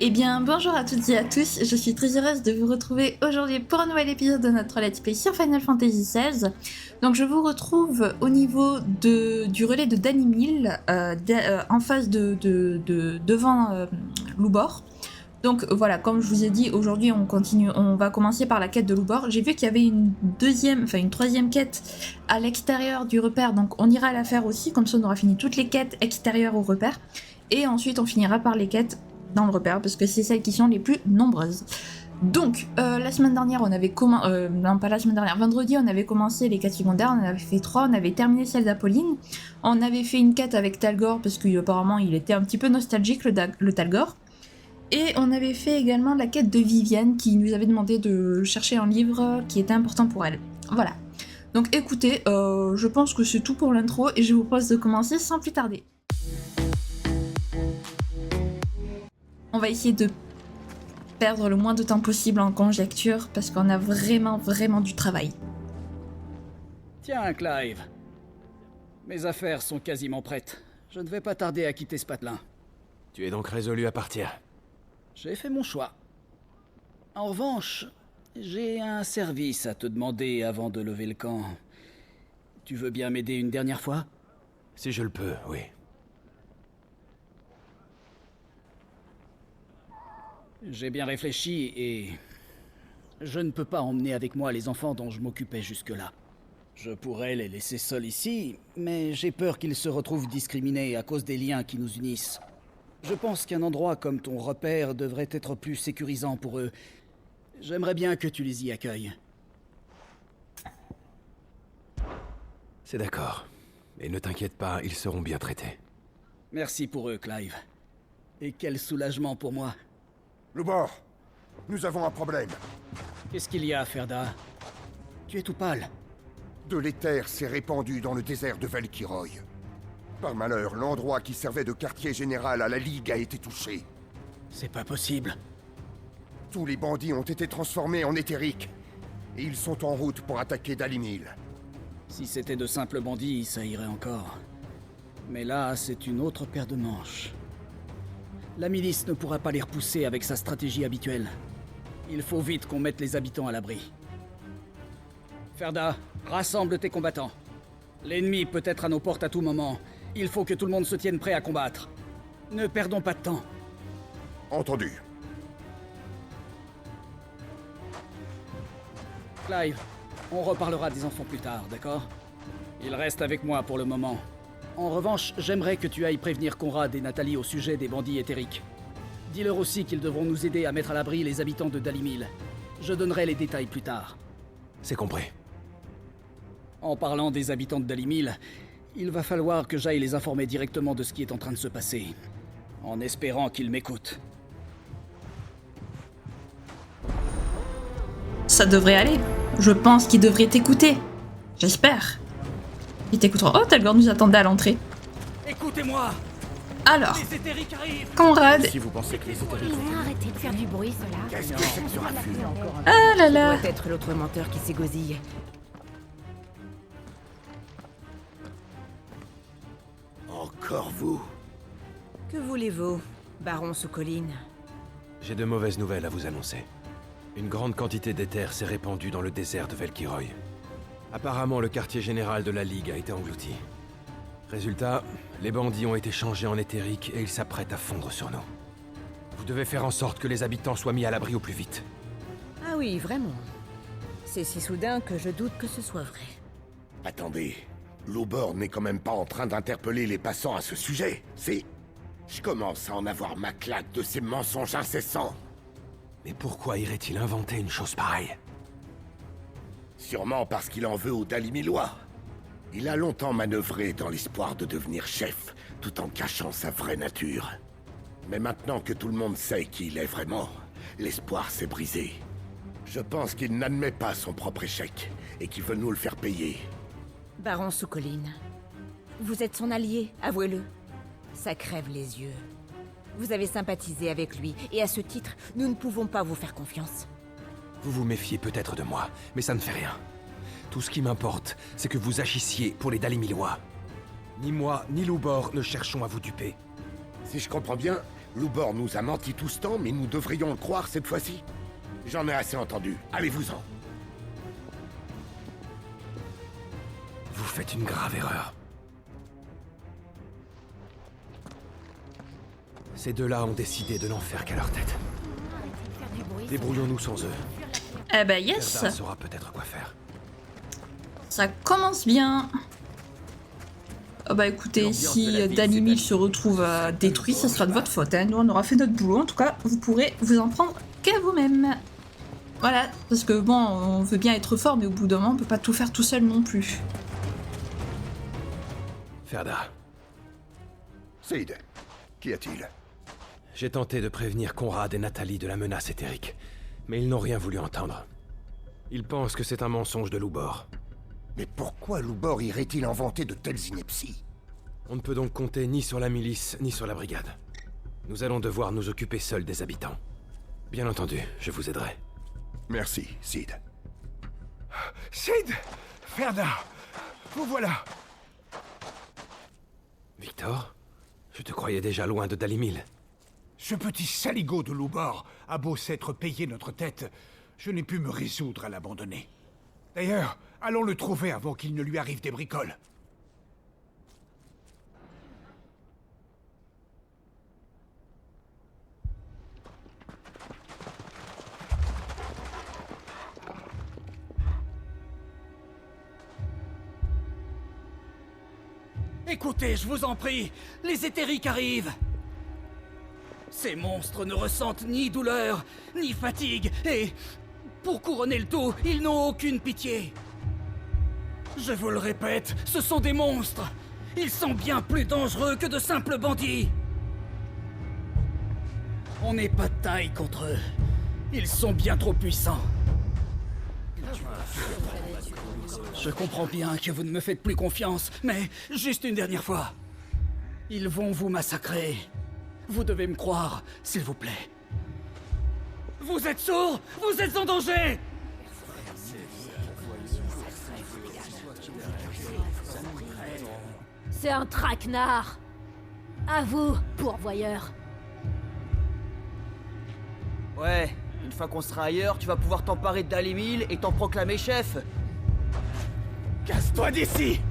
Eh bien, bonjour à toutes et à tous, je suis très heureuse de vous retrouver aujourd'hui pour un nouvel épisode de notre Let's Play sur Final Fantasy XVI. Donc je vous retrouve au niveau du relais de Danimil, en face devant Loubor. Donc voilà, comme je vous ai dit, aujourd'hui on va commencer par la quête de Loubor. J'ai vu qu'il y avait une troisième quête à l'extérieur du repère, donc on ira la faire aussi, comme ça on aura fini toutes les quêtes extérieures au repère. Et ensuite on finira par les quêtes dans le repère, parce que c'est celles qui sont les plus nombreuses. Donc, la semaine dernière, vendredi, on avait commencé les quêtes secondaires, on avait fait 3, on avait terminé celle d'Apolline, on avait fait une quête avec Talgor, parce qu'apparemment il était un petit peu nostalgique, le Talgor, et on avait fait également la quête de Vivienne, qui nous avait demandé de chercher un livre qui était important pour elle. Voilà. Donc écoutez, je pense que c'est tout pour l'intro, et je vous propose de commencer sans plus tarder. On va essayer de perdre le moins de temps possible en conjecture parce qu'on a vraiment du travail. Tiens, Clive. Mes affaires sont quasiment prêtes. Je ne vais pas tarder à quitter ce patelin. Tu es donc résolu à partir? J'ai fait mon choix. En revanche, j'ai un service à te demander avant de lever le camp. Tu veux bien m'aider une dernière fois? Si je le peux, oui. J'ai bien réfléchi et... je ne peux pas emmener avec moi les enfants dont je m'occupais jusque-là. Je pourrais les laisser seuls ici, mais j'ai peur qu'ils se retrouvent discriminés à cause des liens qui nous unissent. Je pense qu'un endroit comme ton repère devrait être plus sécurisant pour eux. J'aimerais bien que tu les y accueilles. C'est d'accord. Et ne t'inquiète pas, ils seront bien traités. Merci pour eux, Clive. Et quel soulagement pour moi. Loubor, nous avons un problème. Qu'est-ce qu'il y a, Ferda? Tu es tout pâle. De l'éther s'est répandu dans le désert de Valkyroy. Par malheur, l'endroit qui servait de quartier général à la Ligue a été touché. C'est pas possible. Tous les bandits ont été transformés en éthériques. Et ils sont en route pour attaquer Dalimil. Si c'était de simples bandits, ça irait encore. Mais là, c'est une autre paire de manches. La milice ne pourra pas les repousser avec sa stratégie habituelle. Il faut vite qu'on mette les habitants à l'abri. Ferda, rassemble tes combattants. L'ennemi peut être à nos portes à tout moment. Il faut que tout le monde se tienne prêt à combattre. Ne perdons pas de temps. Entendu. Clive, on reparlera des enfants plus tard, d'accord? Ils restent avec moi pour le moment. En revanche, j'aimerais que tu ailles prévenir Conrad et Nathalie au sujet des bandits éthériques. Dis-leur aussi qu'ils devront nous aider à mettre à l'abri les habitants de Dalimil. Je donnerai les détails plus tard. C'est compris. En parlant des habitants de Dalimil, il va falloir que j'aille les informer directement de ce qui est en train de se passer. En espérant qu'ils m'écoutent. Ça devrait aller. Je pense qu'ils devraient t'écouter. J'espère. Ils t'écouteront. Oh, Talgor nous attendait à l'entrée. Écoutez-moi! Alors, Les éthériques arrivent! Conrad. Si vous pensez que les éthériques... Ils vont arrêter de faire du bruit, cela. Qu'est-ce que c'est que ce raffut? Ah là là. Ça doit être l'autre menteur qui s'égosille. Encore vous? Que voulez-vous, baron sous colline? J'ai de mauvaises nouvelles à vous annoncer. Une grande quantité d'éther s'est répandue dans le désert de Valkyroy. Apparemment, le quartier général de la Ligue a été englouti. Résultat, les bandits ont été changés en éthériques et ils s'apprêtent à fondre sur nous. Vous devez faire en sorte que les habitants soient mis à l'abri au plus vite. Ah oui, vraiment. C'est si soudain que je doute que ce soit vrai. Attendez, Loubor n'est quand même pas en train d'interpeller les passants à ce sujet. C'est... Je commence à en avoir ma claque de ces mensonges incessants. Mais pourquoi irait-il inventer une chose pareille? Sûrement parce qu'il en veut aux Dalimilois. Il a longtemps manœuvré dans l'espoir de devenir chef, tout en cachant sa vraie nature. Mais maintenant que tout le monde sait qui il est vraiment, l'espoir s'est brisé. Je pense qu'il n'admet pas son propre échec, et qu'il veut nous le faire payer. Baron sous colline. Vous êtes son allié, avouez-le. Ça crève les yeux. Vous avez sympathisé avec lui, et à ce titre, nous ne pouvons pas vous faire confiance. Vous vous méfiez peut-être de moi, mais ça ne fait rien. Tout ce qui m'importe, c'est que vous agissiez pour les Dalimilois. Ni moi, ni Loubor ne cherchons à vous duper. Si je comprends bien, Loubor nous a menti tout ce temps, mais nous devrions le croire cette fois-ci. J'en ai assez entendu. Allez-vous-en. Vous faites une grave erreur. Ces deux-là ont décidé de n'en faire qu'à leur tête. Débrouillons-nous sans eux. Eh ben yes, Serda saura peut-être quoi faire. ça commence bien. Oh bah écoutez, L'ambiance de si la ville, Danny c'est Mill se retrouve détruit, ce sera de votre faute. Hein. Nous, on aura fait notre boulot. En tout cas, vous pourrez vous en prendre qu'à vous-même. Voilà, parce que bon, on veut bien être fort, mais au bout d'un moment, on peut pas tout faire tout seul non plus. Ferda, Cid, qu'y a-t-il? j'ai tenté de prévenir Conrad et Nathalie de la menace éthérique, mais ils n'ont rien voulu entendre. Ils pensent que c'est un mensonge de Loubor. Mais pourquoi Loubor irait-il inventer de telles inepties? On ne peut donc compter ni sur la milice, ni sur la brigade. Nous allons devoir nous occuper seuls des habitants. Bien entendu, je vous aiderai. Merci, Cid. Cid! Ferda! Vous voilà! Victor, je te croyais déjà loin de Dalimil. Ce petit saligot de Loubor a beau s'être payé notre tête, je n'ai pu me résoudre à l'abandonner. D'ailleurs, allons le trouver avant qu'il ne lui arrive des bricoles. Écoutez, je vous en prie, les éthériques arrivent. Ces monstres ne ressentent ni douleur, ni fatigue, et pour couronner le tout, ils n'ont aucune pitié. Je vous le répète, ce sont des monstres. Ils sont bien plus dangereux que de simples bandits. On n'est pas de taille contre eux. Ils sont bien trop puissants. Je comprends bien que vous ne me faites plus confiance, mais juste une dernière fois. Ils vont vous massacrer. Vous devez me croire, s'il vous plaît. Vous êtes sourds? Vous êtes en danger! C'est un traquenard. À vous, pourvoyeur. Ouais, une fois qu'on sera ailleurs, tu vas pouvoir t'emparer de Dalimil et t'en proclamer chef. Casse-toi d'ici!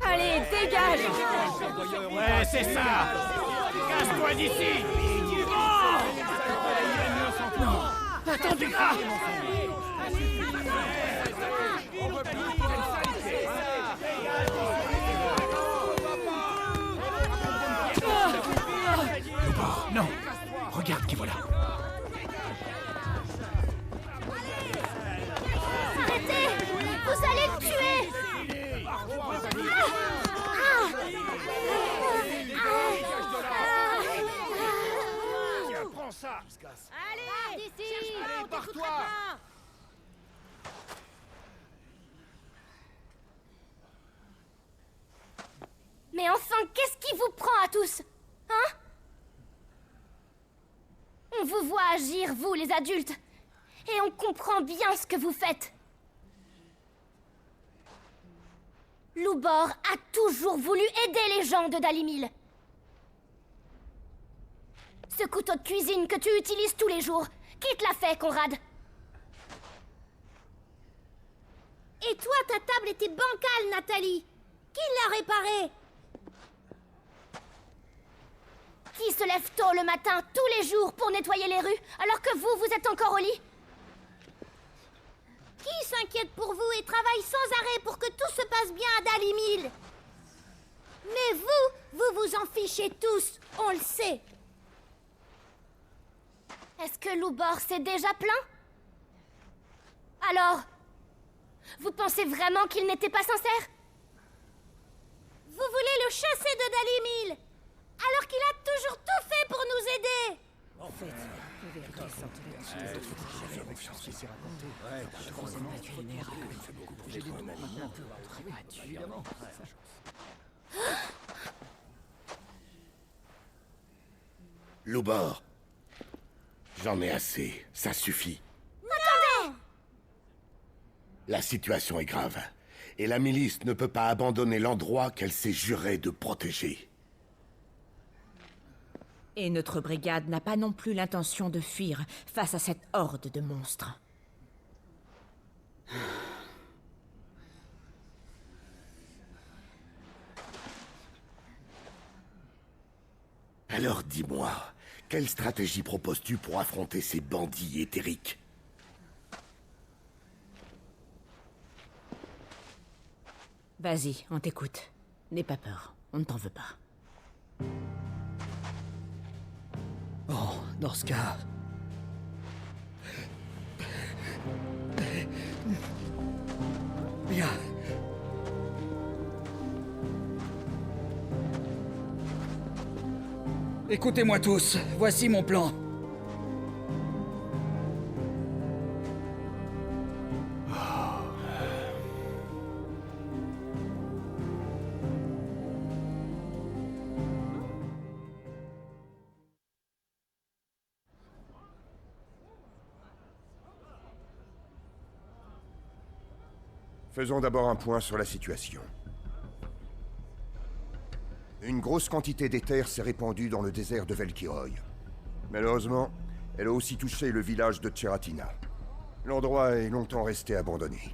Allez, dégage! Ouais, c'est ça! Casse-toi d'ici! Attendez! Non! Regarde qui voilà! Arrêtez! Vous allez le tuer! Prends ça! Allez! D'ici! Allez, barre-toi! Mais enfin, qu'est-ce qui vous prend à tous? Hein? On vous voit agir, vous, les adultes. Et on comprend bien ce que vous faites. Loubor a toujours voulu aider les gens de Dalimil. Ce couteau de cuisine que tu utilises tous les jours, qui te l'a fait, Conrad? Et toi, ta table était bancale, Nathalie. Qui l'a réparée? Qui se lève tôt le matin, tous les jours, pour nettoyer les rues, alors que vous, vous êtes encore au lit? Qui s'inquiète pour vous et travaille sans arrêt pour que tout se passe bien à Dalimil? Mais vous vous en fichez tous, on le sait. Est-ce que Loubor s'est déjà plaint? Alors, vous pensez vraiment qu'il n'était pas sincère? Vous voulez le chasser de Dalimil, alors qu'il a toujours tout fait pour nous aider. Loubor, j'en ai assez, ça suffit. Attendez! La situation est grave, et la milice ne peut pas abandonner l'endroit qu'elle s'est juré de protéger. Et notre brigade n'a pas non plus l'intention de fuir face à cette horde de monstres. Alors dis-moi, quelle stratégie proposes-tu pour affronter ces bandits éthériques? Vas-y, on t'écoute. N'aie pas peur, on ne t'en veut pas. Oh, Norska. Bien. Écoutez-moi tous, voici mon plan. Faisons d'abord un point sur la situation. Une grosse quantité d'éther s'est répandue dans le désert de Velkiroy. Malheureusement, elle a aussi touché le village de Cheratina. L'endroit est longtemps resté abandonné.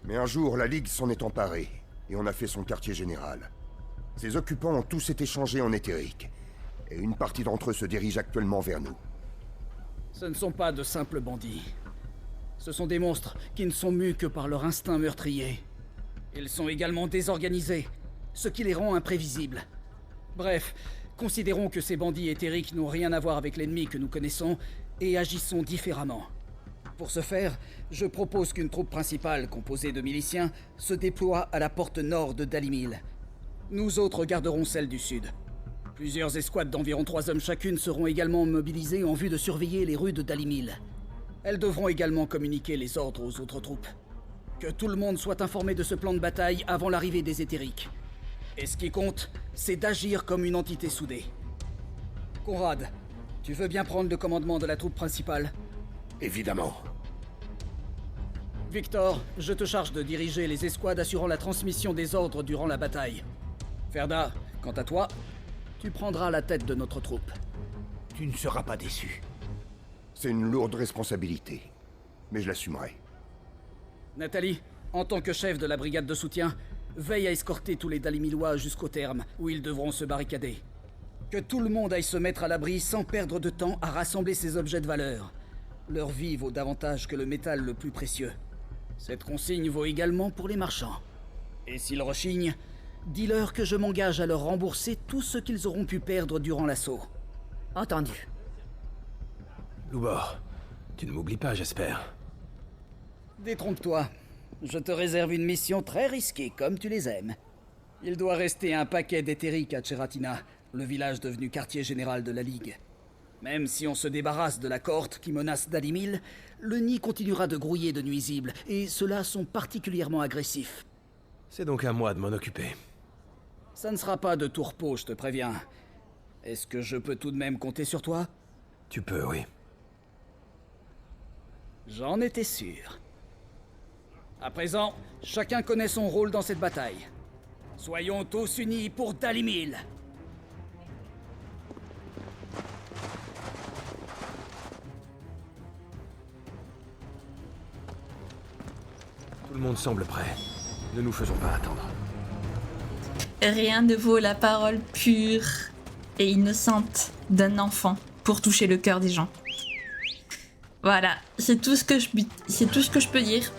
Mais un jour, la Ligue s'en est emparée, et on a fait son quartier général. Ses occupants ont tous été changés en éthériques, et une partie d'entre eux se dirige actuellement vers nous. Ce ne sont pas de simples bandits. Ce sont des monstres qui ne sont mus que par leur instinct meurtrier. Ils sont également désorganisés, ce qui les rend imprévisibles. Bref, considérons que ces bandits éthériques n'ont rien à voir avec l'ennemi que nous connaissons et agissons différemment. Pour ce faire, je propose qu'une troupe principale composée de miliciens se déploie à la porte nord de Dalimil. Nous autres garderons celle du sud. Plusieurs escouades d'environ 3 hommes chacune seront également mobilisées en vue de surveiller les rues de Dalimil. Elles devront également communiquer les ordres aux autres troupes. Que tout le monde soit informé de ce plan de bataille avant l'arrivée des éthériques. Et ce qui compte, c'est d'agir comme une entité soudée. Conrad, tu veux bien prendre le commandement de la troupe principale? Évidemment. Victor, je te charge de diriger les escouades assurant la transmission des ordres durant la bataille. Ferda, quant à toi, tu prendras la tête de notre troupe. Tu ne seras pas déçu. C'est une lourde responsabilité, mais je l'assumerai. Nathalie, en tant que chef de la brigade de soutien, veille à escorter tous les Dalimilois jusqu'au terme, où ils devront se barricader. Que tout le monde aille se mettre à l'abri sans perdre de temps à rassembler ces objets de valeur. Leur vie vaut davantage que le métal le plus précieux. Cette consigne vaut également pour les marchands. Et s'ils rechignent, dis-leur que je m'engage à leur rembourser tout ce qu'ils auront pu perdre durant l'assaut. Entendu. Loubor, tu ne m'oublies pas, j'espère. Détrompe-toi. Je te réserve une mission très risquée, comme tu les aimes. Il doit rester un paquet d'éthériques à Cheratina, le village devenu quartier général de la Ligue. Même si on se débarrasse de la cohorte qui menace Dalimil, le nid continuera de grouiller de nuisibles, et ceux-là sont particulièrement agressifs. C'est donc à moi de m'en occuper. Ça ne sera pas de tourpeau, je te préviens. Est-ce que je peux tout de même compter sur toi? Tu peux, oui. J'en étais sûr. À présent, chacun connaît son rôle dans cette bataille. Soyons tous unis pour Dalimil. Tout le monde semble prêt. Ne nous faisons pas attendre. Rien ne vaut la parole pure et innocente d'un enfant pour toucher le cœur des gens. Voilà, c'est tout ce que je peux dire.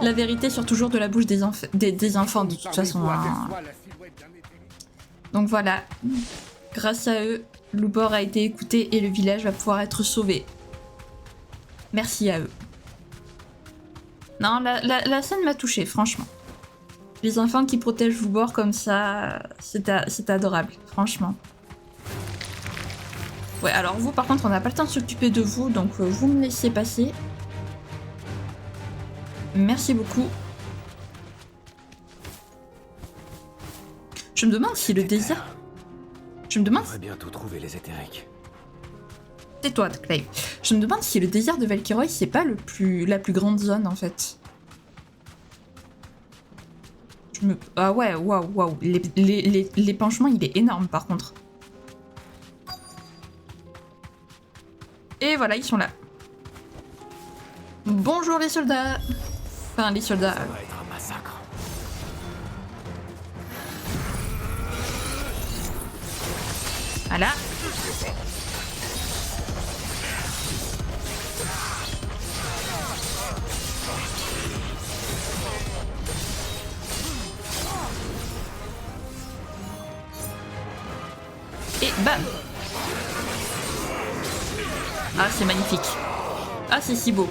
La vérité sort toujours de la bouche des enfants de toute façon. Hein. Donc voilà, grâce à eux, Loubor a été écouté et le village va pouvoir être sauvé. Merci à eux. Non, la scène m'a touchée, franchement. Les enfants qui protègent Loubor comme ça, c'est adorable, franchement. Ouais, alors vous, par contre, on n'a pas le temps de s'occuper de vous, donc vous me laissez passer. Merci beaucoup. Je me demande si le désert... Je me demande... On va bientôt trouver les éthériques. Tais-toi, Clay. Je me demande si le désert de Velkiroy, c'est pas la plus grande zone, en fait. Ah ouais, waouh. L'épanchement, il est énorme, par contre. Et voilà, ils sont là. Bonjour les soldats. Enfin, les soldats. Ça va être un massacre. Voilà. Et bam. Ah, c'est magnifique. Ah, c'est si beau.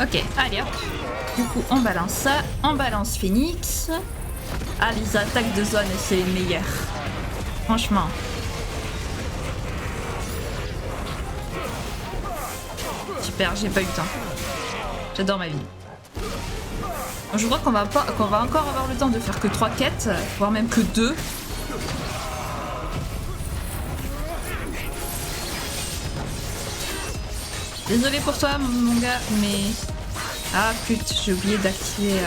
Ok, allez hop. Du coup, on balance ça. On balance Phoenix. Ah, les attaques de zone, c'est les meilleures. Franchement. Super, j'ai pas eu le temps. J'adore ma vie. Je crois qu'on va encore avoir le temps de faire que 3 quêtes, voire même que 2. Désolé pour toi, mon gars, mais... Ah, putain, j'ai oublié d'activer...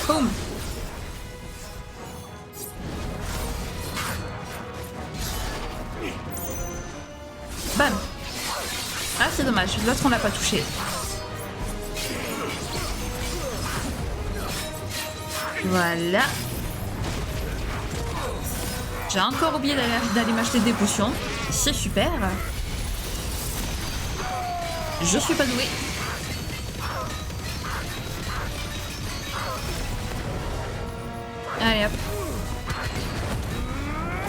Boum. Bam. Ah, c'est dommage, l'autre on l'a pas touché. Voilà. J'ai encore oublié d'aller m'acheter des potions. C'est super. Je suis pas douée. Allez hop.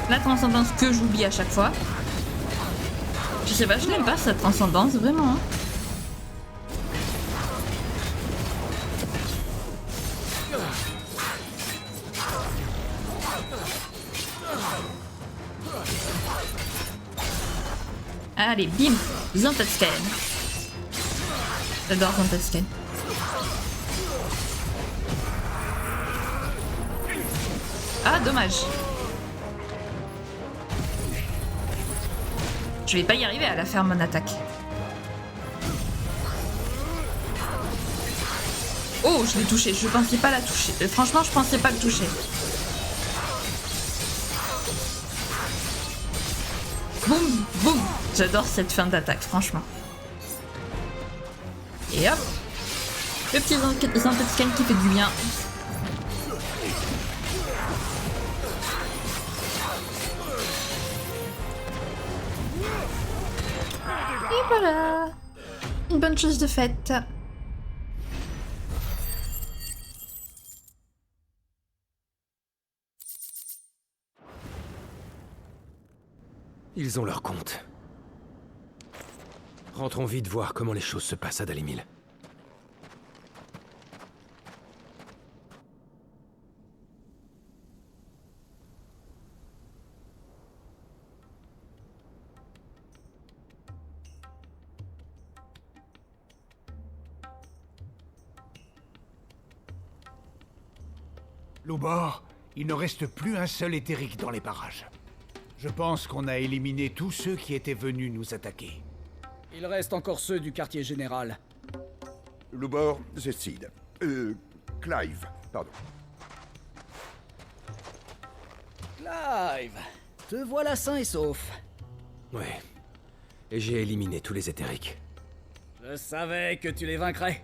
La transcendance que j'oublie à chaque fois. Je sais pas, je n'aime pas cette transcendance, vraiment. Hein. Allez, bim. Zantatscan. J'adore Zantatscan. Ah, dommage. Je vais pas y arriver à la faire mon attaque. Oh, je l'ai touché. Je pensais pas la toucher. Franchement, je pensais pas le toucher. Boum, boum. J'adore cette fin d'attaque, franchement. Et hop. Le petit Zantatscan qui fait du bien. Et voilà. Une bonne chose de faite. Ils ont leur compte. Rentrons vite voir comment les choses se passent à Dalimil. Loubor, il ne reste plus un seul éthérique dans les parages. Je pense qu'on a éliminé tous ceux qui étaient venus nous attaquer. Il reste encore ceux du quartier général. Loubor, Zed. Clive, pardon. Clive, te voilà sain et sauf. Ouais. Et j'ai éliminé tous les éthériques. Je savais que tu les vaincrais.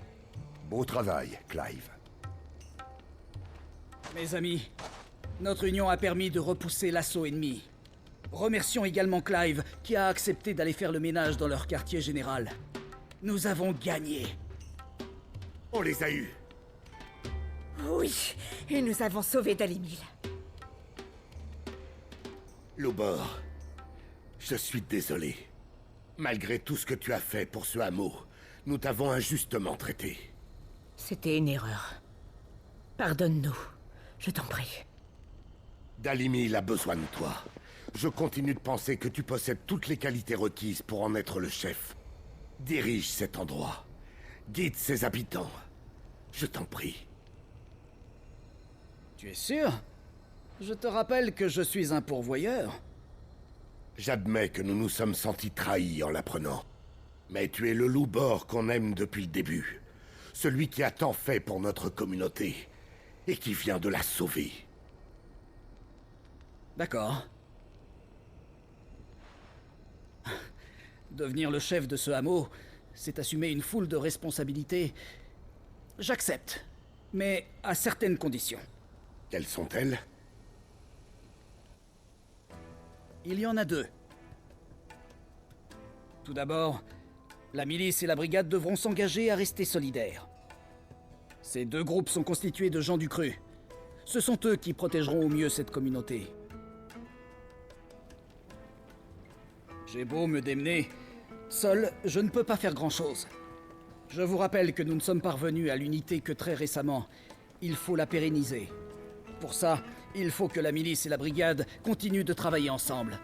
Beau travail, Clive. Mes amis, notre union a permis de repousser l'assaut ennemi. Remercions également Clive, qui a accepté d'aller faire le ménage dans leur quartier général. Nous avons gagné. On les a eus. Oui, et nous avons sauvé Dalimil. Loubor, je suis désolé. Malgré tout ce que tu as fait pour ce hameau, nous t'avons injustement traité. C'était une erreur. Pardonne-nous, je t'en prie. Dalimil a besoin de toi. Je continue de penser que tu possèdes toutes les qualités requises pour en être le chef. Dirige cet endroit. Guide ses habitants. Je t'en prie. Tu es sûr? Je te rappelle que je suis un pourvoyeur. J'admets que nous nous sommes sentis trahis en l'apprenant. Mais tu es le Loubor qu'on aime depuis le début. Celui qui a tant fait pour notre communauté. Et qui vient de la sauver. D'accord. Devenir le chef de ce hameau, c'est assumer une foule de responsabilités. J'accepte, mais à certaines conditions. Quelles sont-elles? Il y en a deux. Tout d'abord, la milice et la brigade devront s'engager à rester solidaires. Ces deux groupes sont constitués de gens du cru. Ce sont eux qui protégeront au mieux cette communauté. J'ai beau me démener, seul, je ne peux pas faire grand-chose. Je vous rappelle que nous ne sommes parvenus à l'unité que très récemment. Il faut la pérenniser. Pour ça, il faut que la milice et la brigade continuent de travailler ensemble.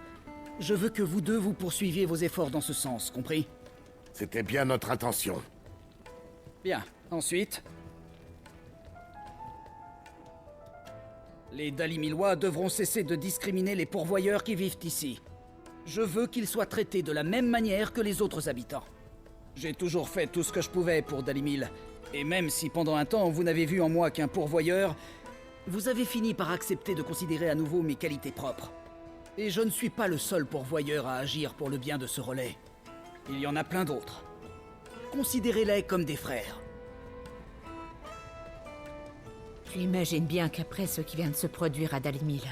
Je veux que vous deux vous poursuiviez vos efforts dans ce sens, compris? C'était bien notre intention. Bien. Ensuite, les Dalimilois devront cesser de discriminer les pourvoyeurs qui vivent ici. Je veux qu'ils soient traités de la même manière que les autres habitants. J'ai toujours fait tout ce que je pouvais pour Dalimil, et même si pendant un temps vous n'avez vu en moi qu'un pourvoyeur, vous avez fini par accepter de considérer à nouveau mes qualités propres. Et je ne suis pas le seul pourvoyeur à agir pour le bien de ce relais. Il y en a plein d'autres. Considérez-les comme des frères. J'imagine bien qu'après ce qui vient de se produire à Dalimil,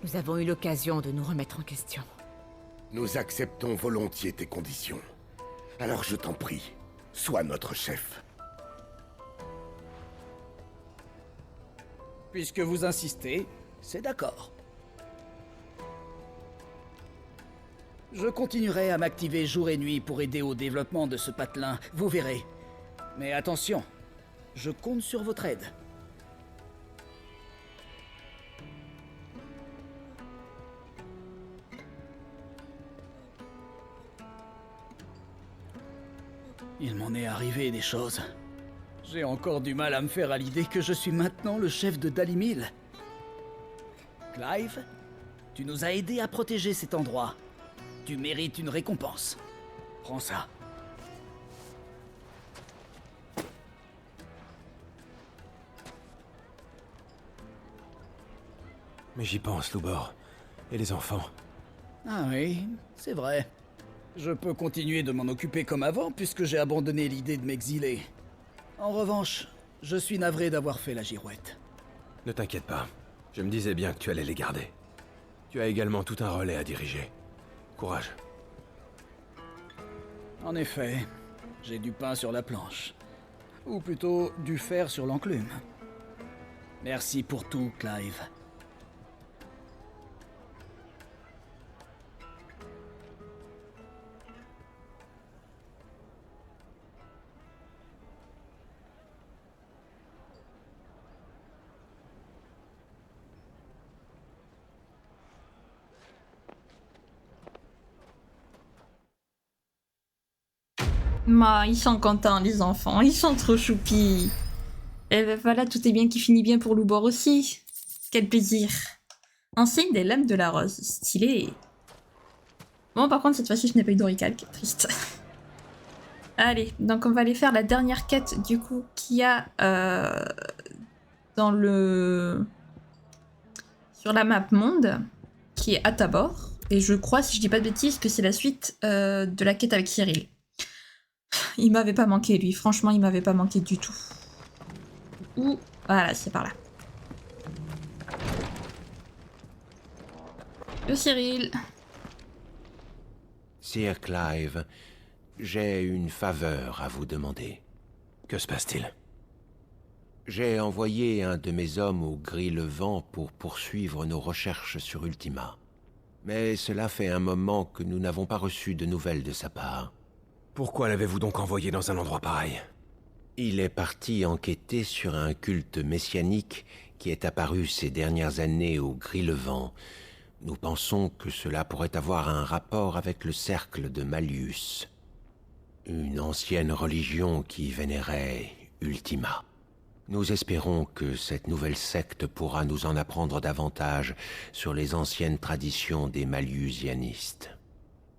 nous avons eu l'occasion de nous remettre en question. Nous acceptons volontiers tes conditions. Alors je t'en prie, sois notre chef. Puisque vous insistez, c'est d'accord. Je continuerai à m'activer jour et nuit pour aider au développement de ce patelin, vous verrez. Mais attention, je compte sur votre aide. Il m'en est arrivé des choses. J'ai encore du mal à me faire à l'idée que je suis maintenant le chef de Dalimil. Clive, tu nous as aidés à protéger cet endroit. Tu mérites une récompense. Prends ça. Mais j'y pense, Loubor. Et les enfants. Ah oui, c'est vrai. Je peux continuer de m'en occuper comme avant puisque j'ai abandonné l'idée de m'exiler. En revanche, je suis navré d'avoir fait la girouette. Ne t'inquiète pas. Je me disais bien que tu allais les garder. Tu as également tout un relais à diriger. Courage. En effet, j'ai du pain sur la planche. Ou plutôt, du fer sur l'enclume. Merci pour tout, Clive. Ils sont contents, les enfants. Ils sont trop choupis. Et ben voilà, tout est bien qui finit bien pour Loubor aussi. Quel plaisir. Enseigne des lames de la rose. Stylé. Bon, par contre, cette fois-ci, je n'ai pas eu d'oricalque. Triste. Allez, donc on va aller faire la dernière quête, du coup, qu'il y a dans le... sur la map monde, qui est à Tabor. Et je crois, si je dis pas de bêtises, que c'est la suite de la quête avec Cyril. Il m'avait pas manqué, lui. Franchement, il m'avait pas manqué du tout. Ouh, voilà, c'est par là. Le Cyril. Sir Clive, j'ai une faveur à vous demander. Que se passe-t-il? J'ai envoyé un de mes hommes au Gris-le-Vent pour poursuivre nos recherches sur Ultima. Mais cela fait un moment que nous n'avons pas reçu de nouvelles de sa part. Pourquoi l'avez-vous donc envoyé dans un endroit pareil? Il est parti enquêter sur un culte messianique qui est apparu ces dernières années au Gris-le-Vent. Nous pensons que cela pourrait avoir un rapport avec le cercle de Malleus, une ancienne religion qui vénérait Ultima. Nous espérons que cette nouvelle secte pourra nous en apprendre davantage sur les anciennes traditions des Mallusianistes.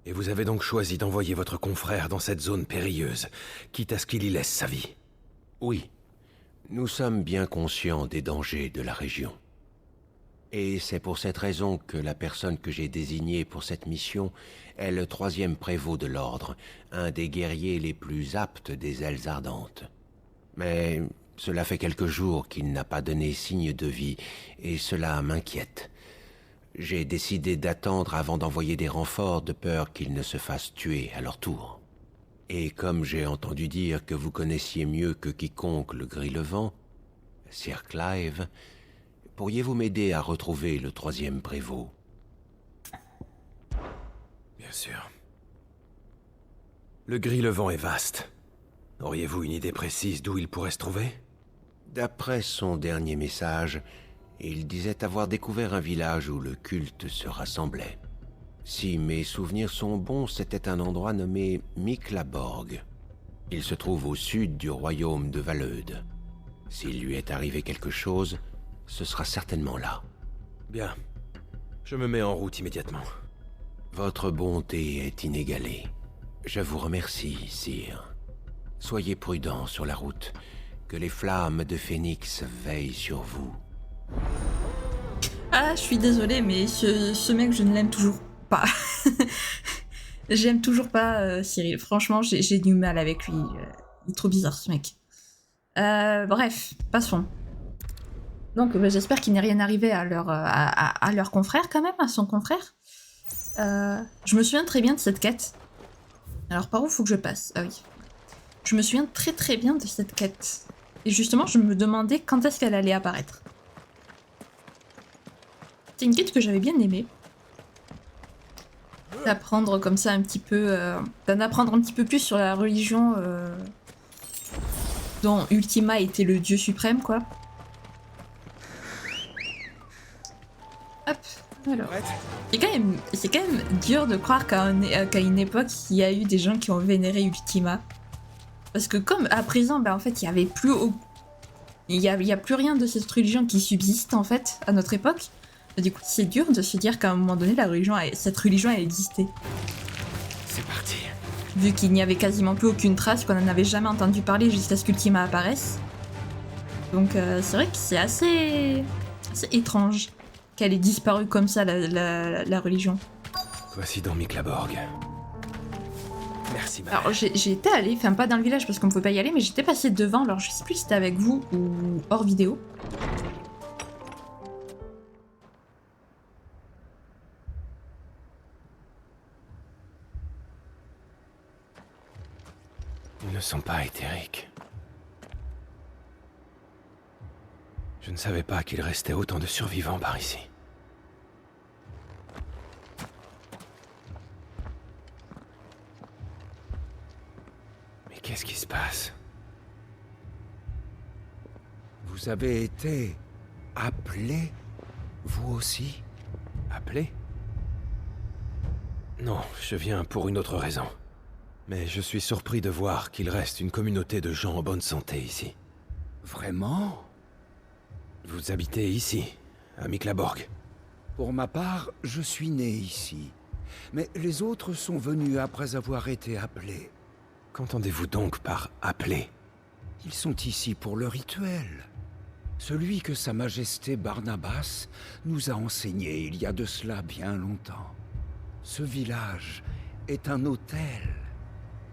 Et vous avez donc choisi d'envoyer votre confrère dans cette zone périlleuse, quitte à ce qu'il y laisse sa vie? Oui, nous sommes bien conscients des dangers de la région. Et c'est pour cette raison que la personne que j'ai désignée pour cette mission est le 3e prévôt de l'ordre, un des guerriers les plus aptes des ailes ardentes. Mais cela fait quelques jours qu'il n'a pas donné signe de vie, et cela m'inquiète. J'ai décidé d'attendre avant d'envoyer des renforts de peur qu'ils ne se fassent tuer à leur tour. Et comme j'ai entendu dire que vous connaissiez mieux que quiconque le Gris-le-Vent, Sir Clive, pourriez-vous m'aider à retrouver le 3e prévôt? Bien sûr. Le Gris-le-Vent est vaste. Auriez-vous une idée précise d'où il pourrait se trouver? D'après son dernier message, il disait avoir découvert un village où le culte se rassemblait. Si mes souvenirs sont bons, c'était un endroit nommé Miklaborg. Il se trouve au sud du royaume de Valeude. S'il lui est arrivé quelque chose, ce sera certainement là. Bien. Je me mets en route immédiatement. Votre bonté est inégalée. Je vous remercie, sire. Soyez prudent sur la route. Que les flammes de Phénix veillent sur vous. Ah, je suis désolée, mais ce mec, je ne l'aime toujours pas. J'aime toujours pas Cyril. Franchement, j'ai du mal avec lui. Il est trop bizarre, ce mec. Bref, passons. Donc, j'espère qu'il n'est rien arrivé à leur confrère, quand même, à son confrère. Je me souviens très bien de cette quête. Alors, par où faut que je passe? Ah oui. Je me souviens très très bien de cette quête. Et justement, je me demandais quand est-ce qu'elle allait apparaître. C'est une quête que j'avais bien aimée. D'apprendre comme ça un petit peu... d'en apprendre un petit peu plus sur la religion dont Ultima était le dieu suprême, quoi. Hop, alors. C'est quand même dur de croire qu'à une époque, il y a eu des gens qui ont vénéré Ultima. Parce que comme à présent, en fait, il y avait plus... Il y a plus rien de cette religion qui subsiste, en fait, à notre époque. Du coup, c'est dur de se dire qu'à un moment donné, cette religion, elle existait. C'est parti. Vu qu'il n'y avait quasiment plus aucune trace, qu'on n'en avait jamais entendu parler jusqu'à ce qu'Ultima apparaisse. Donc c'est vrai que c'est assez étrange qu'elle ait disparu comme ça, la religion. Voici donc Miklaborg. Merci, madame. Alors j'étais allée, enfin pas dans le village parce qu'on ne pouvait pas y aller, mais j'étais passée devant, alors je sais plus si c'était avec vous ou hors vidéo. Ils ne sont pas éthériques. Je ne savais pas qu'il restait autant de survivants par ici. Mais qu'est-ce qui se passe? Vous avez été appelé, vous aussi? Appelé? Non, je viens pour une autre raison. Mais je suis surpris de voir qu'il reste une communauté de gens en bonne santé ici. Vraiment? Vous habitez ici, à Miklaborg? Pour ma part, je suis né ici. Mais les autres sont venus après avoir été appelés. Qu'entendez-vous donc par « appeler » ? Ils sont ici pour le rituel. Celui que Sa Majesté Barnabas nous a enseigné il y a de cela bien longtemps. Ce village est un autel.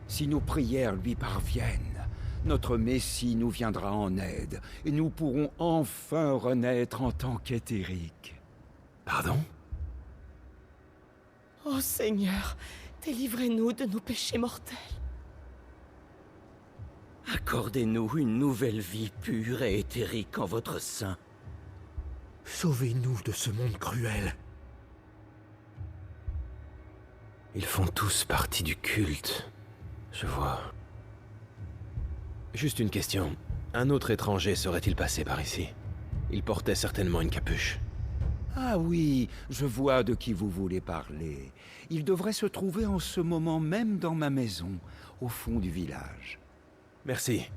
Si nos prières lui parviennent, notre Messie nous viendra en aide et nous pourrons enfin renaître en tant qu'éthériques. Pardon ? Oh Seigneur, délivrez-nous de nos péchés mortels. Accordez-nous une nouvelle vie pure et éthérique en votre sein. Sauvez-nous de ce monde cruel. Ils font tous partie du culte. Je vois. Juste une question. Un autre étranger serait-il passé par ici? Il portait certainement une capuche. Ah oui, je vois de qui vous voulez parler. Il devrait se trouver en ce moment même dans ma maison, au fond du village. Merci.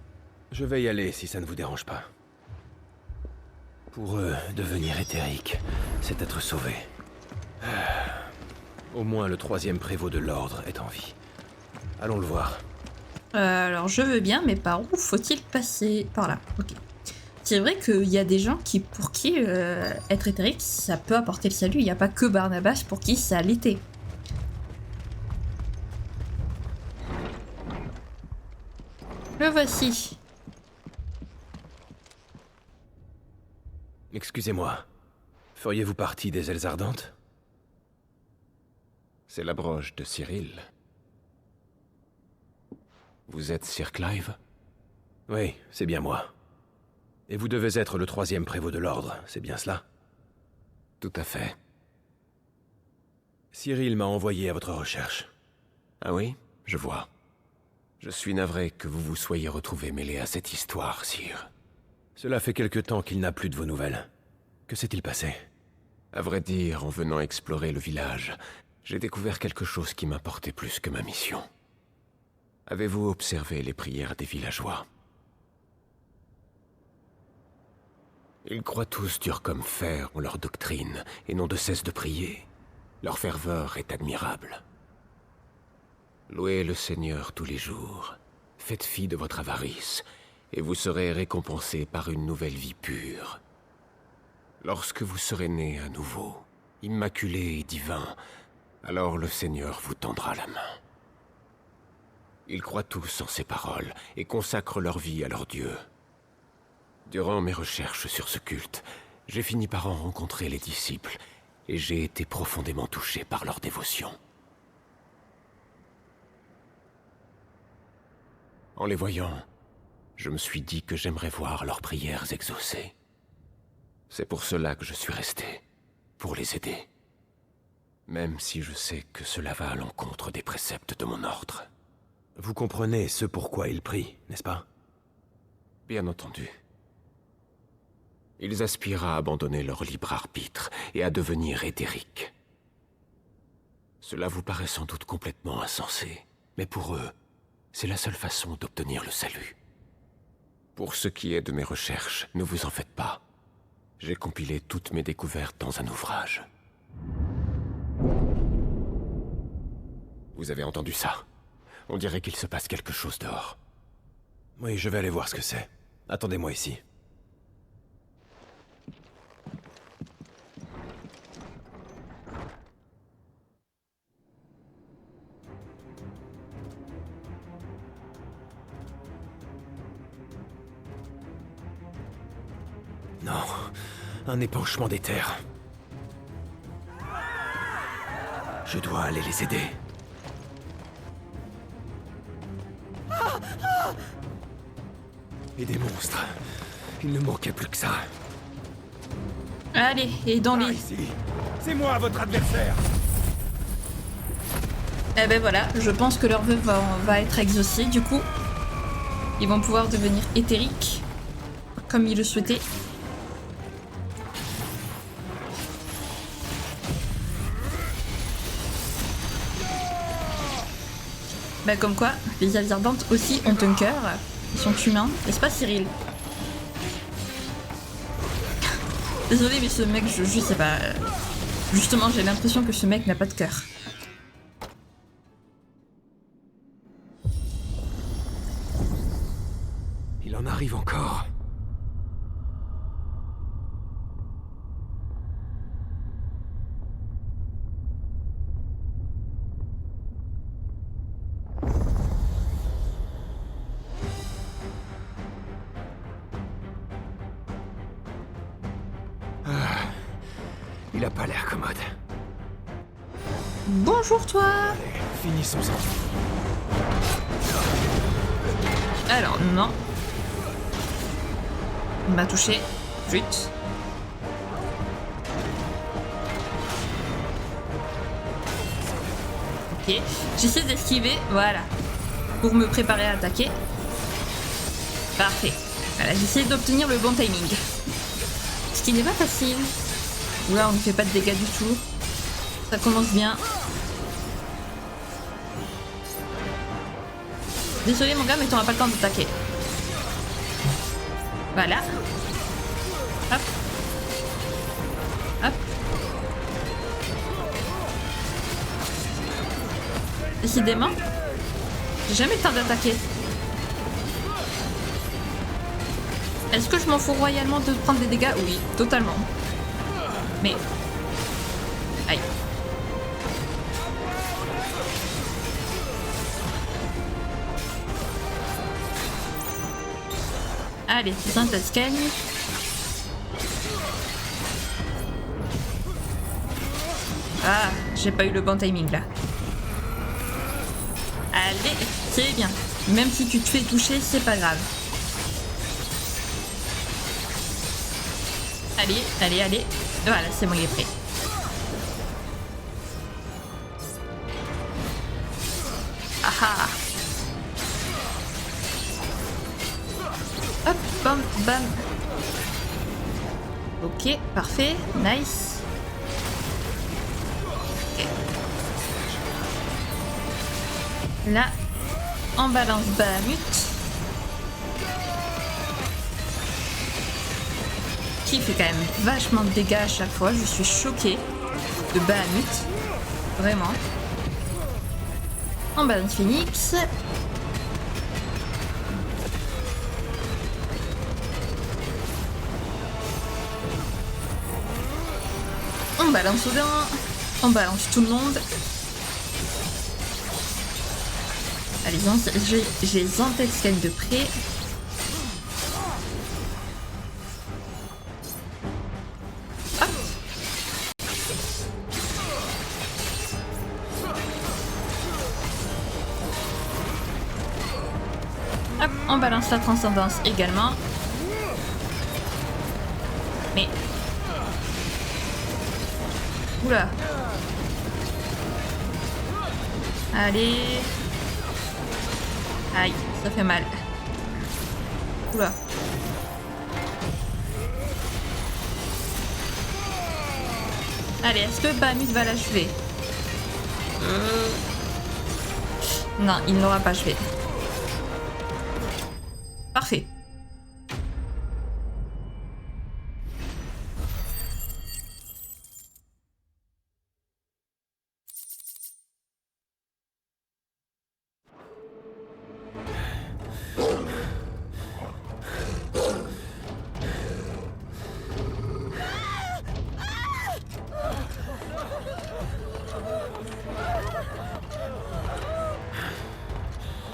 Je vais y aller si ça ne vous dérange pas. Pour eux, devenir éthérique, c'est être sauvé. Au moins le 3e prévôt de l'ordre est en vie. Allons le voir. Alors je veux bien, mais par où faut-il passer? Par là, ok. C'est vrai qu'il y a des gens pour qui être éthérique, ça peut apporter le salut. Il n'y a pas que Barnabas pour qui ça l'était. Le voici. Excusez-moi. Feriez-vous partie des Ailes Ardentes? C'est la broche de Cyril. Vous êtes Sir Clive? Oui, c'est bien moi. Et vous devez être le 3e prévôt de l'ordre, c'est bien cela? Tout à fait. Cyril m'a envoyé à votre recherche. Ah oui, je vois. Je suis navré que vous vous soyez retrouvé mêlé à cette histoire, sire. Cela fait quelque temps qu'il n'a plus de vos nouvelles. Que s'est-il passé? À vrai dire, en venant explorer le village, j'ai découvert quelque chose qui m'importait plus que ma mission. Avez-vous observé les prières des villageois? Ils croient tous dur comme fer en leur doctrine et n'ont de cesse de prier. Leur ferveur est admirable. Louez le Seigneur tous les jours. Faites fi de votre avarice, et vous serez récompensé par une nouvelle vie pure. Lorsque vous serez né à nouveau, immaculé et divin, alors le Seigneur vous tendra la main. Ils croient tous en ces paroles et consacrent leur vie à leur Dieu. Durant mes recherches sur ce culte, j'ai fini par en rencontrer les disciples et j'ai été profondément touché par leur dévotion. En les voyant, je me suis dit que j'aimerais voir leurs prières exaucées. C'est pour cela que je suis resté, pour les aider. Même si je sais que cela va à l'encontre des préceptes de mon ordre. Vous comprenez ce pourquoi ils prient, n'est-ce pas? Bien entendu. Ils aspirent à abandonner leur libre arbitre et à devenir éthériques. Cela vous paraît sans doute complètement insensé, mais pour eux, c'est la seule façon d'obtenir le salut. Pour ce qui est de mes recherches, ne vous en faites pas. J'ai compilé toutes mes découvertes dans un ouvrage. Vous avez entendu ça? On dirait qu'il se passe quelque chose dehors. Oui, je vais aller voir ce que c'est. Attendez-moi ici. Non, un épanchement des terres. Je dois aller les aider. Et des monstres. Il ne manquait plus que ça. Allez, aidons-les. Ici. C'est moi votre adversaire. Eh ben voilà, je pense que leur vœu va être exaucé, du coup. Ils vont pouvoir devenir éthériques, comme ils le souhaitaient. Bah comme quoi, les Ailes Ardentes aussi ont un cœur. Ils sont humains, n'est-ce pas Cyril? Désolé mais ce mec, je sais pas... Justement, j'ai l'impression que ce mec n'a pas de cœur. Il en arrive encore. Il a pas l'air commode. Bonjour toi. Allez, finissons-en. Alors, non. Il m'a touché. Zut. Ok. J'essaie d'esquiver, voilà. Pour me préparer à attaquer. Parfait. Voilà, j'essaie d'obtenir le bon timing. Ce qui n'est pas facile. Là, on ne fait pas de dégâts du tout. Ça commence bien. Désolé mon gars, mais t'auras pas le temps d'attaquer. Voilà. Hop. Hop. Décidément, j'ai jamais le temps d'attaquer. Est-ce que je m'en fous royalement de prendre des dégâts? Oui, totalement. Mais... Aïe. Allez, Zantascan. Ah, j'ai pas eu le bon timing là. Allez, c'est bien. Même si tu te fais toucher, c'est pas grave. Allez, allez, allez. Voilà, c'est bon, il est prêt. Ah ah. Hop, bam, bam. Ok, parfait, nice. Ok. Là, on balance Bahamut. Qui fait quand même vachement de dégâts à chaque fois. Je suis choquée de Bahamut. Vraiment. On balance Phoenix. On balance Odin. On balance tout le monde. Allez, j'ai Zantascan de près. Hop. Hop, on balance la transcendance également. Mais... Oula. Allez. Aïe, ça fait mal. Oula. Allez, est-ce que Bahamut va l'achever? Non, il ne l'aura pas achevé. Parfait.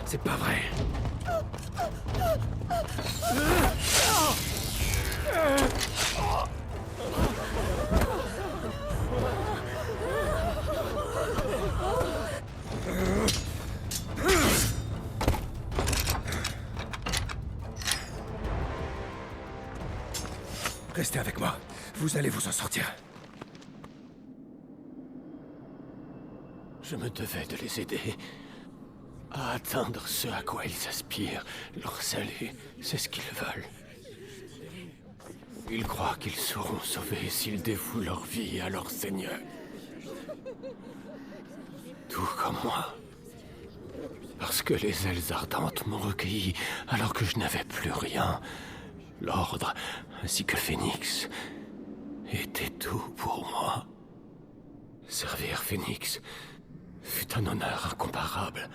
C'est pas vrai. Restez avec moi. Vous allez vous en sortir. Je me devais de les aider à atteindre ce à quoi ils aspirent. Leur salut, c'est ce qu'ils veulent. Ils croient qu'ils seront sauvés s'ils dévouent leur vie à leur Seigneur. Tout comme moi. Parce que les ailes ardentes m'ont recueilli alors que je n'avais plus rien. L'ordre, ainsi que Phénix, était tout pour moi. Servir Phénix fut un honneur incomparable.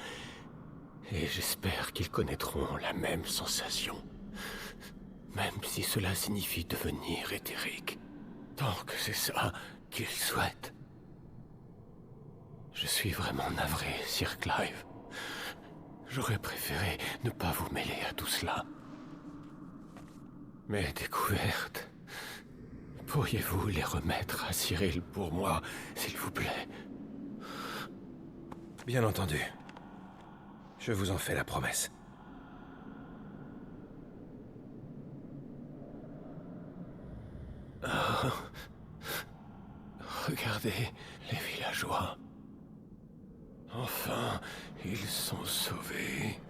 Et j'espère qu'ils connaîtront la même sensation. Même si cela signifie devenir éthérique. Tant que c'est ça qu'ils souhaitent. Je suis vraiment navré, Sir Clive. J'aurais préféré ne pas vous mêler à tout cela. Mes découvertes... Pourriez-vous les remettre à Cyril pour moi, s'il vous plaît? Bien entendu. Je vous en fais la promesse. Oh. Regardez les villageois. Enfin, ils sont sauvés.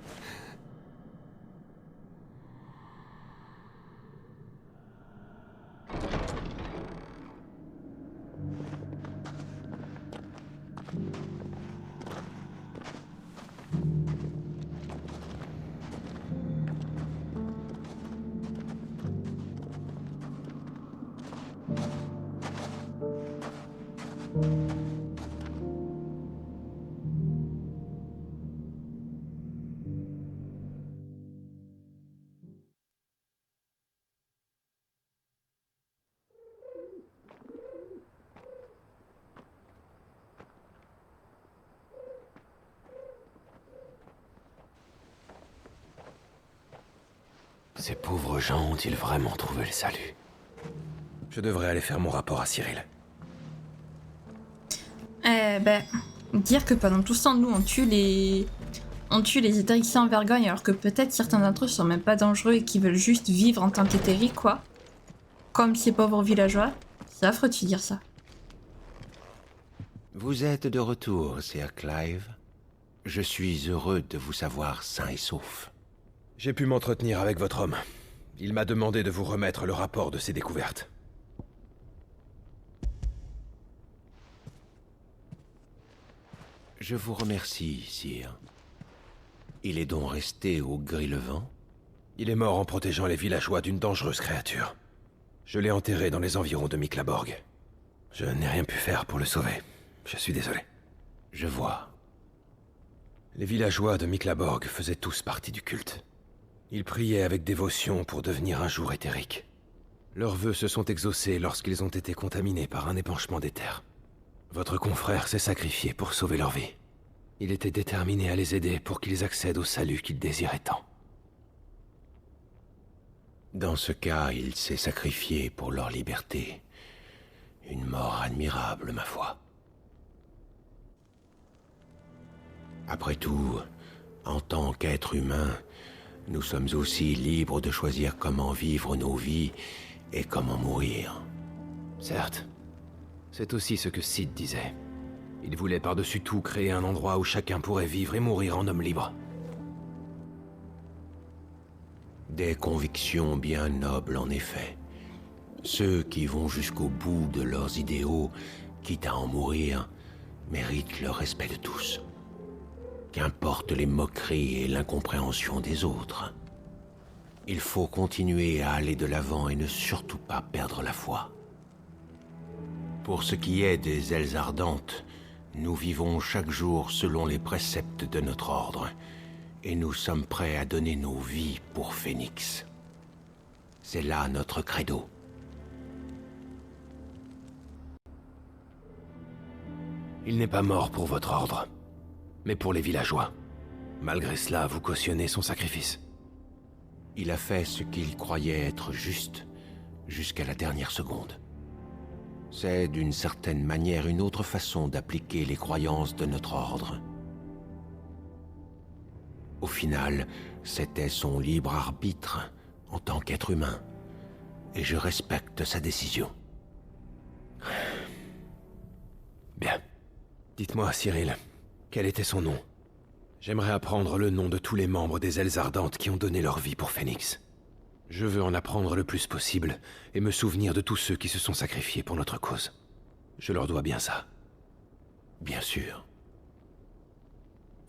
Ces pauvres gens ont-ils vraiment trouvé le salut? Je devrais aller faire mon rapport à Cyril. Dire que pendant tout ce temps, nous, on tue les Éthérixiens en vergogne, alors que peut-être certains d'entre eux sont même pas dangereux et qui veulent juste vivre en tant qu'éthériques, quoi. Comme ces pauvres villageois. C'est affreux de se dire ça. Vous êtes de retour, Sir Clive. Je suis heureux de vous savoir sain et sauf. J'ai pu m'entretenir avec votre homme. Il m'a demandé de vous remettre le rapport de ses découvertes. Je vous remercie, sire. Il est donc resté au Gris-le-Vent? Il est mort en protégeant les villageois d'une dangereuse créature. Je l'ai enterré dans les environs de Miklaborg. Je n'ai rien pu faire pour le sauver. Je suis désolé. Je vois. Les villageois de Miklaborg faisaient tous partie du culte. Ils priaient avec dévotion pour devenir un jour éthériques. Leurs vœux se sont exaucés lorsqu'ils ont été contaminés par un épanchement d'éther. Votre confrère s'est sacrifié pour sauver leur vie. Il était déterminé à les aider pour qu'ils accèdent au salut qu'ils désiraient tant. Dans ce cas, il s'est sacrifié pour leur liberté. Une mort admirable, ma foi. Après tout, en tant qu'être humain, nous sommes aussi libres de choisir comment vivre nos vies et comment mourir. Certes. C'est aussi ce que Sid disait. Il voulait par-dessus tout créer un endroit où chacun pourrait vivre et mourir en homme libre. Des convictions bien nobles, en effet. Ceux qui vont jusqu'au bout de leurs idéaux, quitte à en mourir, méritent le respect de tous. Qu'importe les moqueries et l'incompréhension des autres. Il faut continuer à aller de l'avant et ne surtout pas perdre la foi. Pour ce qui est des ailes ardentes, nous vivons chaque jour selon les préceptes de notre ordre, et nous sommes prêts à donner nos vies pour Phénix. C'est là notre credo. Il n'est pas mort pour votre ordre, mais pour les villageois. Malgré cela, vous cautionnez son sacrifice. Il a fait ce qu'il croyait être juste, jusqu'à la dernière seconde. C'est d'une certaine manière une autre façon d'appliquer les croyances de notre ordre. Au final, c'était son libre arbitre en tant qu'être humain, et je respecte sa décision. Bien. Dites-moi, Cyril, quel était son nom? J'aimerais apprendre le nom de tous les membres des Ailes Ardentes qui ont donné leur vie pour Phénix. Je veux en apprendre le plus possible et me souvenir de tous ceux qui se sont sacrifiés pour notre cause. Je leur dois bien ça. Bien sûr.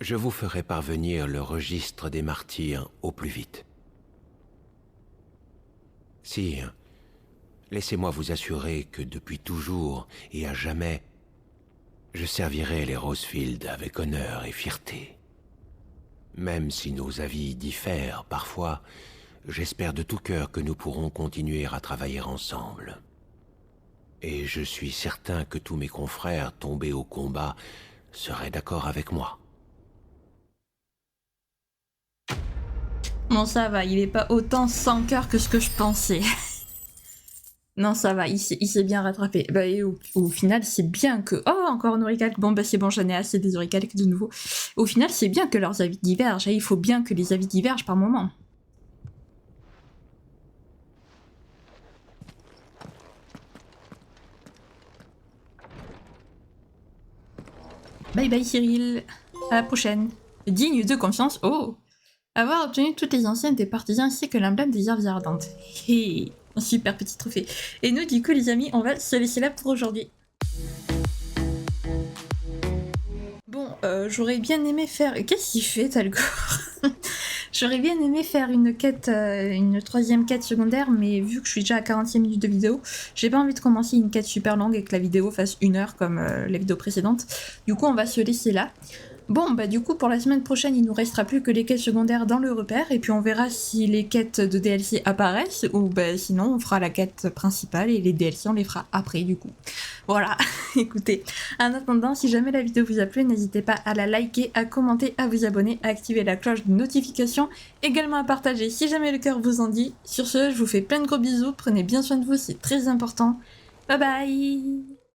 Je vous ferai parvenir le registre des martyrs au plus vite. Sire, laissez-moi vous assurer que depuis toujours et à jamais, je servirai les Rosefield avec honneur et fierté. Même si nos avis diffèrent parfois, j'espère de tout cœur que nous pourrons continuer à travailler ensemble. Et je suis certain que tous mes confrères tombés au combat seraient d'accord avec moi. Bon, ça va, il est pas autant sans cœur que ce que je pensais. Non, ça va, il s'est bien rattrapé. Bah, et au final, c'est bien que... Oh, encore un oricalque. Bon, bah c'est bon, j'en ai assez des oricalques de nouveau. Au final, c'est bien que leurs avis divergent. Et il faut bien que les avis divergent par moment. Bye bye Cyril. À la prochaine. Digne de confiance. Oh. Avoir obtenu toutes les anciennes des partisans ainsi que l'emblème des herbes ardentes. Hé. Un super petit trophée. Et nous, du coup, les amis, on va se laisser là pour aujourd'hui. Bon, j'aurais bien aimé faire... Qu'est-ce qu'il fait, Talgor? J'aurais bien aimé faire une quête, une troisième quête secondaire, mais vu que je suis déjà à 40e minute de vidéo, j'ai pas envie de commencer une quête super longue et que la vidéo fasse 1 heure comme la vidéo précédente. Du coup, on va se laisser là. Bon, bah du coup, pour la semaine prochaine, il nous restera plus que les quêtes secondaires dans le repère, et puis on verra si les quêtes de DLC apparaissent, ou bah sinon, on fera la quête principale, et les DLC, on les fera après, du coup. Voilà. Écoutez, en attendant, si jamais la vidéo vous a plu, n'hésitez pas à la liker, à commenter, à vous abonner, à activer la cloche de notification, également à partager si jamais le cœur vous en dit. Sur ce, je vous fais plein de gros bisous, prenez bien soin de vous, c'est très important. Bye bye.